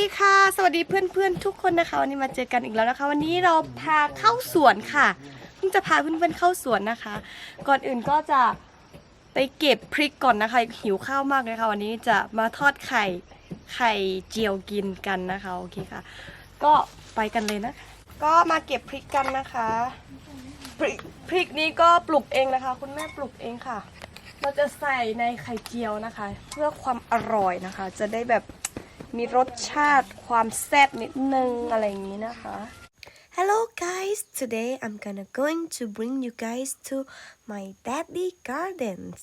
ดีค่ะสวัสดีเพื่อนๆทุกคนนะคะวันนี้มาเจอกันอีกแล้วนะคะวันนี้เราพาเข้าสวนค่ะเพิ่งจะพาเพื่อนๆเข้าสวนนะคะก่อนอื่นก็จะไปเก็บพริกก่อนนะคะหิวข้าวมากเลยค่ะวันนี้จะมาทอดไข่เจียวกินกันนะคะโอเคค่ะก็ไปกันเลยนะก็มาเก็บพริกกันนะคะพริกนี้ก็ปลูกเองนะคะคุณแม่ปลูกเองค่ะเราจะใส่ในไข่เจียวนะคะเพื่อความอร่อยนะคะจะได้แบบมีรสชาติความแซ่บนิดนึงอะไรอย่างนี้นะคะ Hello guys today I'm going to bring you guys to my daddy gardens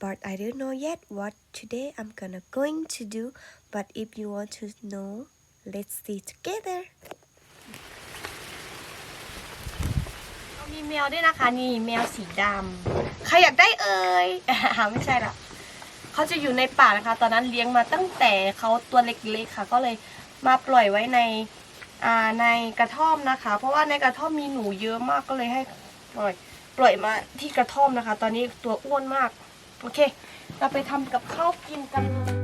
but I don't know yet what today I'm going to do but if you want to know let's see together มีแมวด้วยนะคะนี่แมวสีดำใครอยากได้เอ่ย ไม่ใช่ละเขาจะอยู่ในป่านะคะตอนนั้นเลี้ยงมาตั้งแต่เขาตัวเล็กๆค่ะก็เลยมาปล่อยไว้ในกระท่อมนะคะเพราะว่าในกระท่อมมีหนูเยอะมากก็เลยให้ปล่อยมาที่กระท่อมนะคะตอนนี้ตัวอ้วนมากโอเคเราไปทำกับข้าวกินกันเลย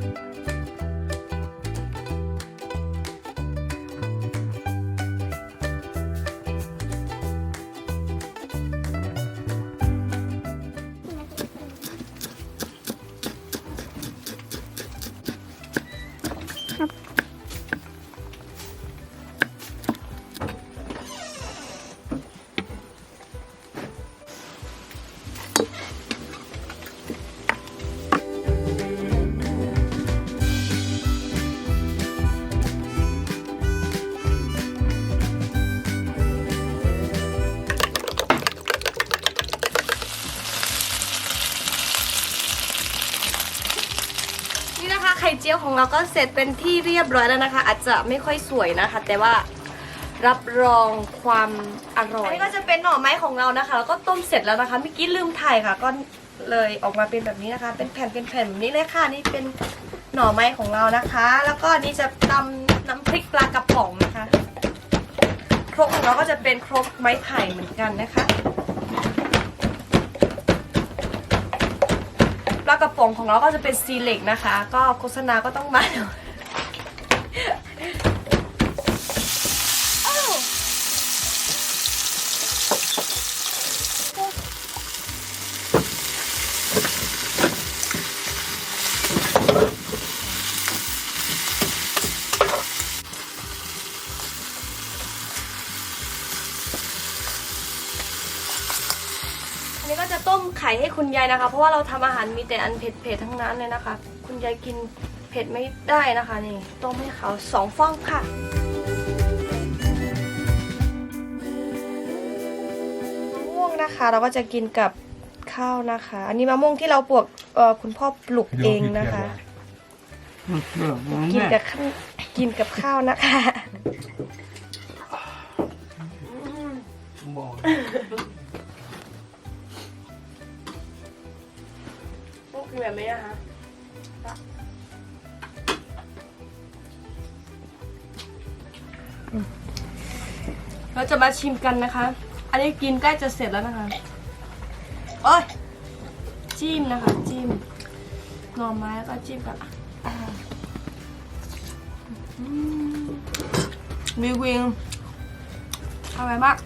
ไข่เจียวของเราก็เสร็จเป็นที่เรียบร้อยแล้วนะคะอาจจะไม่ค่อยสวยนะคะแต่ว่ารับรองความอร่อยอันนี้ก็จะเป็นหน่อไม้ของเรานะคะแล้วก็ต้มเสร็จแล้วนะคะเมื่อกี้ลืมถ่ายค่ะก็เลยออกมาเป็นแบบนี้นะคะเป็นแผ่นแบบนี้เลยค่ะนี่เป็นหน่อไม้ของเรานะคะแล้วก็นี่จะตำน้ำพริกปลากระป๋องนะคะครกของเราก็จะเป็นครกไม้ไผ่เหมือนกันนะคะปลากระป๋องของเราก็จะเป็นซีเล็กนะคะก็โฆษณาก็ต้องมาอันนี้ก็จะต้มไข่ให้คุณยายนะคะเพราะว่าเราทำอาหารมีแต่อันเผ็ดๆทั้งนั้นเลยนะคะคุณยายกินเผ็ดไม่ได้นะคะนี่ต้มให้เขา2 ฟองค่ะมะม่วงนะคะเราก็จะกินกับข้าวนะคะอันนี้มะม่วงที่เราปลูกคุณพ่อปลูกเองนะคะกินกับข้าวนะคะคือแบบนี้นะคะเราจะมาชิมกันนะคะอันนี้กินใกล้จะเสร็จแล้วนะคะโอ้ยจิ้มนะคะจิ้มหน่อไม้แล้วก็จิ้มกับวิงอร่อยมาก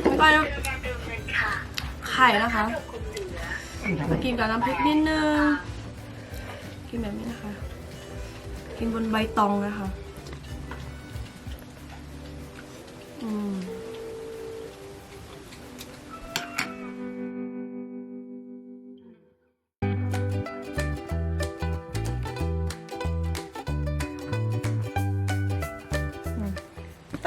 แล้วก็ไข่นะคะกินกับน้ำพริกนิดนึงกินแบบนี้นะคะกินบนใบตองนะคะ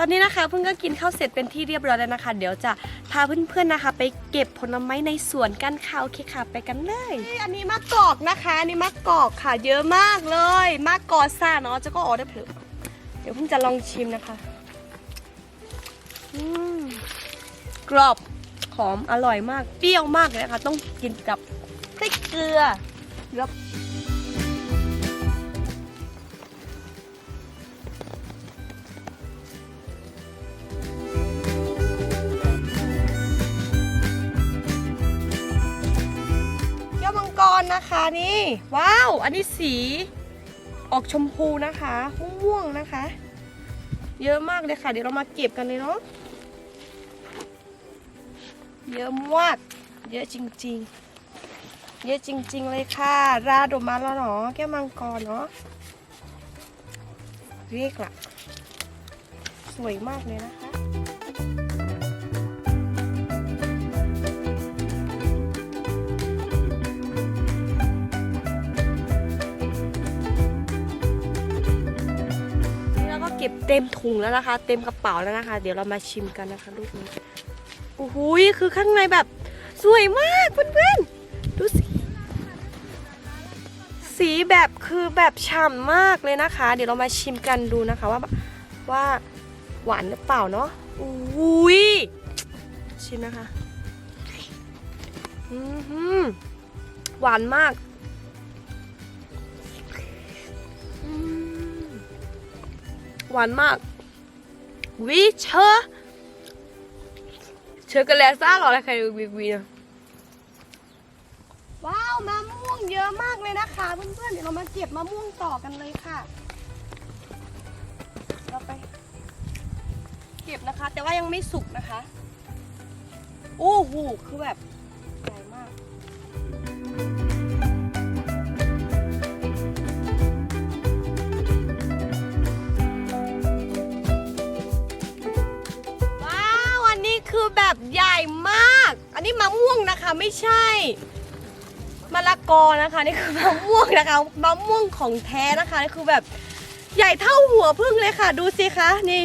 ตอนนี้นะคะเพิ่งก็กินข้าวเสร็จเป็นที่เรียบร้อยแล้วนะคะเดี๋ยวจะพาเพื่อนๆนะคะไปเก็บผลไม้ในสวนกันค่ะโอเคค่ะไปกันเลยอันนี้มะกอกนะคะอันนี้มะกอกค่ะเยอะมากเลยมะกอกซ่าเนาะจะก็ออได้เผื่อเดี๋ยวเพิ่งจะลองชิมนะคะกรอบหอมอร่อยมากเปรี้ยวมากเลยนะคะต้องกินกับพริกเกลือแล้ว นะคะนี่ว้าวอันนี้สี ออกชมพูนะคะม่วงๆนะคะ เยอะมากเลยค่ะเดี๋ยวเรามาเก็บกันเลยเนาะเยอะมากเยอะจริงๆเยอะจริงๆเลยค่ะราดอกมาแล้วเนาะแก้วมังกรเนาะเรียกล่ะสวยมากเลยนะคะเก็บเต็มถุงแล้วนะคะเต็มกระเป๋าแล้วนะคะเดี๋ยวเรามาชิมกันนะคะลูกนี้โอ้โหคือข้างในแบบสวยมากเพื่อนๆดูสิสีแบบคือแบบฉ่ำมากเลยนะคะเดี๋ยวเรามาชิมกันดูนะคะว่าหวานหรือเปล่าเนาะอุ้ยชิมนะคะหวานมากหวานมากวิเชอกันแล้วซ่าหรออะไรใครวีนะว้าวมะม่วงเยอะมากเลยนะคะเพื่อนๆเดี๋ยวเรามาเก็บมะม่วงต่อกันเลยค่ะเราไปเก็บนะคะแต่ว่ายังไม่สุกนะคะโอ้โหคือแบบใหญ่มากคือแบบใหญ่มากอันนี้มะม่วงนะคะไม่ใช่มะละกอนะคะนี่คือมะม่วงนะคะมะม่วงของแท้นะคะนี่คือแบบใหญ่เท่าหัวพึ่งเลยค่ะดูสิคะนี่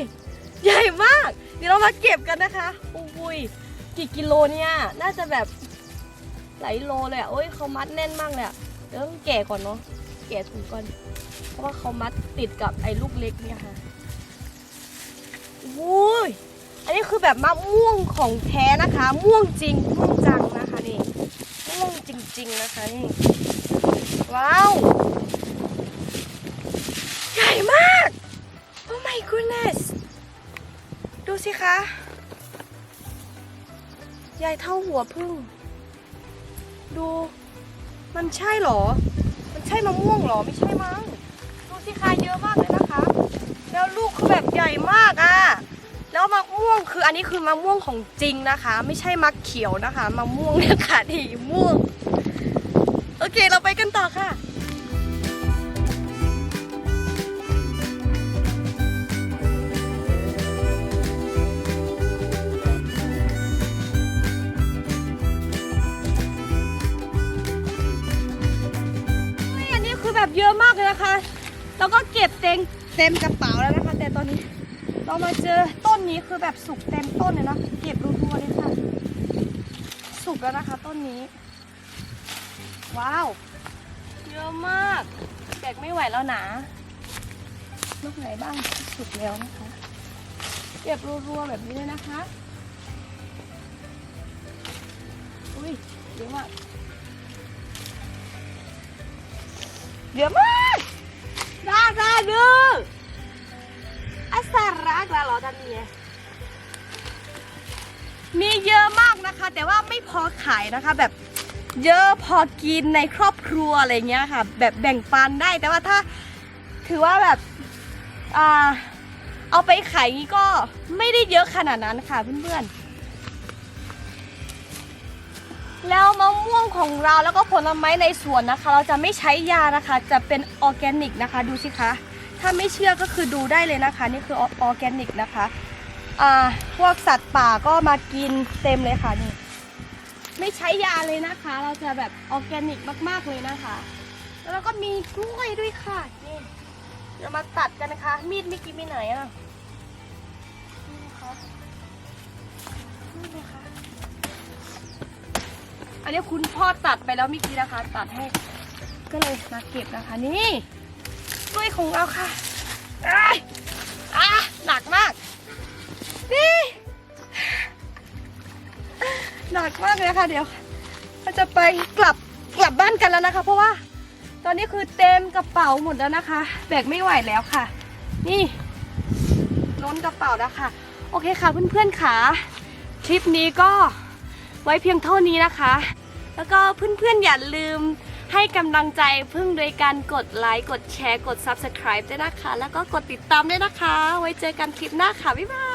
ใหญ่มากเดี๋ยวเรามาเก็บกันนะคะอุ้ยกี่กิโลเนี่ยน่าจะแบบหลายโลเลยอ่ะโอ้ยเขามัดแน่นมากเลยอ่ะเดี๋ยวต้องแกะก่อนเนาะแกะถุงก่อนเพราะว่าเขามัดติดกับไอ้ลูกเล็กเนี่ยค่ะอุ้ยอันนี้คือแบบมะม่วงของแท้นะคะม่วงจริงม่วงจังนะคะนี่ม่วงจริงๆนะคะนี่ว้าวใหญ่มากโอ้ my goodness ดูสิคะใหญ่เท่าหัวพึ่งดูมันใช่หรอมันใช่มะม่วงหรอไม่ใช่มั้งดูสิคะเยอะมากเลยนะคะแล้วลูกคือแบบใหญ่มากอ่ะแล้วมะม่วงคืออันนี้คือมะม่วงของจริงนะคะไม่ใช่มะเขียวนะคะมะม่วงเนี่ยค่ะที่ม่วงโอเคเราไปกันต่อค่ะอันนี้คือแบบเยอะมากเลยนะคะแล้วก็เก็บเต็มกระเป๋าแล้วนะคะแต่ตอนนี้เรามาเจอต้นนี้คือแบบสุกเต็มต้นเลยนะเก็บรัวๆเลยค่ะสุกแล้วนะคะต้นนี้ว้าวเยอะมากแบกไม่ไหวแล้วนะลูกไหนบ้างสุกแล้วนะคะเก็บรัวๆแบบนี้เลยนะคะอุ้ยเยอะมากเยอะมากราดื้ออาสารักแล้วเหรอท่านเนี่ยมีเยอะมากนะคะแต่ว่าไม่พอขายนะคะแบบเยอะพอกินในครอบครัวอะไรเงี้ยค่ะแบบแบ่งปันได้แต่ว่าถ้าถือว่าแบบเอาไปขายงี้ก็ไม่ได้เยอะขนาดนั้นค่ะเพื่อนๆแล้วมะม่วงของเราแล้วก็ผลไม้ในสวนนะคะเราจะไม่ใช้ยานะคะจะเป็นออร์แกนิกนะคะดูสิคะถ้าไม่เชื่อก็คือดูได้เลยนะคะนี่คือออร์แกนิกนะคะพวกสัตว์ป่าก็มากินเต็มเลยค่ะนี่ไม่ใช้ยาเลยนะคะเราจะแบบออร์แกนิกมากๆเลยนะคะแล้วเราก็มีกล้วยด้วยค่ะนี่เรามาตัดกันนะคะมีดไม่กินไม่ไหนอ่ะนี่นะคะนี่นะคะอันนี้คุณพ่อตัดไปแล้วเมื่อกี้นะคะตัดให้ก็เลยมาเก็บนะคะนี่กล้วยของเราค่ะหนักมากนี่หนักมากเลยค่ะเดี๋ยวเราจะไปกลับบ้านกันแล้วนะคะเพราะว่าตอนนี้คือเต็มกระเป๋าหมดแล้วนะคะแบกไม่ไหวแล้วค่ะนี่ล้นกระเป๋าแล้วค่ะโอเคค่ะเพื่อนๆค่ะคลิปนี้ก็ไว้เพียงเท่านี้นะคะแล้วก็เพื่อนๆอย่าลืม ให้กำลังใจพึ่งโดยการกดไลค์กดแชร์กด Subscribe ด้วยนะคะ แล้วก็กดติดตามด้วยนะคะ ไว้เจอกันคลิปหน้าค่ะบ๊ายบาย